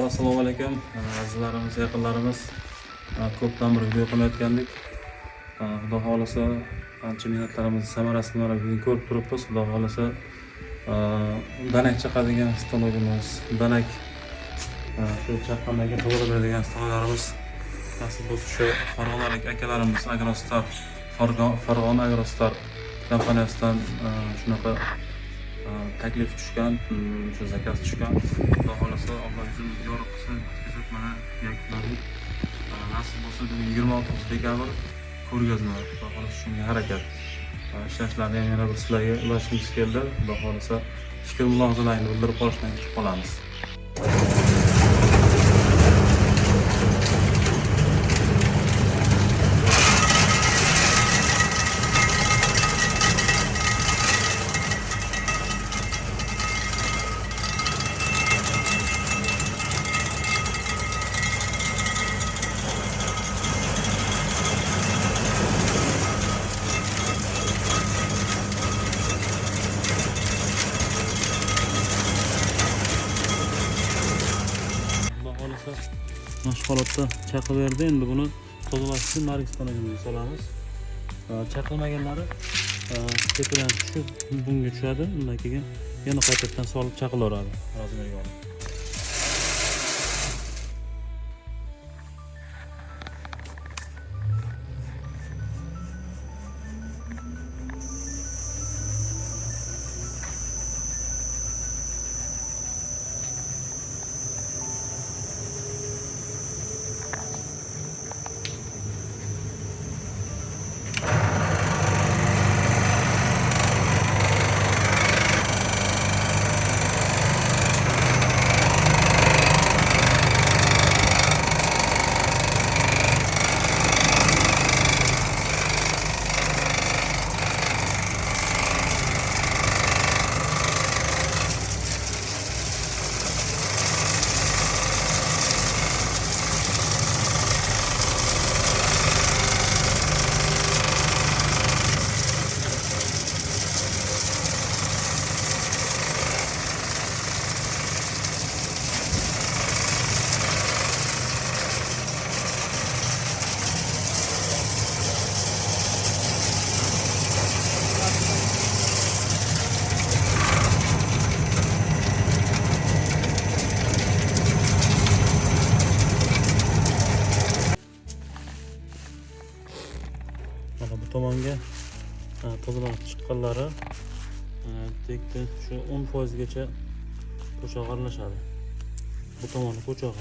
Assalomu alaykum azizlarimiz, yaqinlarimiz. Ko'pdan bir video qilayotgandik. Xudo xolasa qancha mehnatlarimiz samarasini mana bugun ko'rib turibmiz. Xudo xolasa danak chaqadigan stologimiz, danak shu chaqqanlarga to'g'ri beradigan stollarimiz nasib bo'lsa shu farg'onalik akalarimiz Agrostar, Farg'ona Agrostar kompaniyasidan shunaqa taklif tushgan, shu zakaz tushgan. Xudo xolasa Alloh yuzimizni yorug' qilsin, bitkazib mana yakunladik. Nasib bo'lsa bugun 26 dekabr ko'rgazma. Xudo xolasa shunga harakat. Ishlarni ham yana bir sizlarga ulashimiz keldi. Xudo xolasa fikr mulohazalaringizni bildirib qolishdan kutib qolamiz. Mana shu holatda chaqaverdi. Endi buni tozalash uchun nargis tonagimizga solamiz. Chaqilmaganlari tepadan tushib bunga tushadi. Undan keyin yana qaytadan solib chaqilaveradi razmeriga olib. Bu tomonga tozalanib chiqqanlari tekda shu 10% gacha po'choq aralashadi. Bu tomonni po'choq.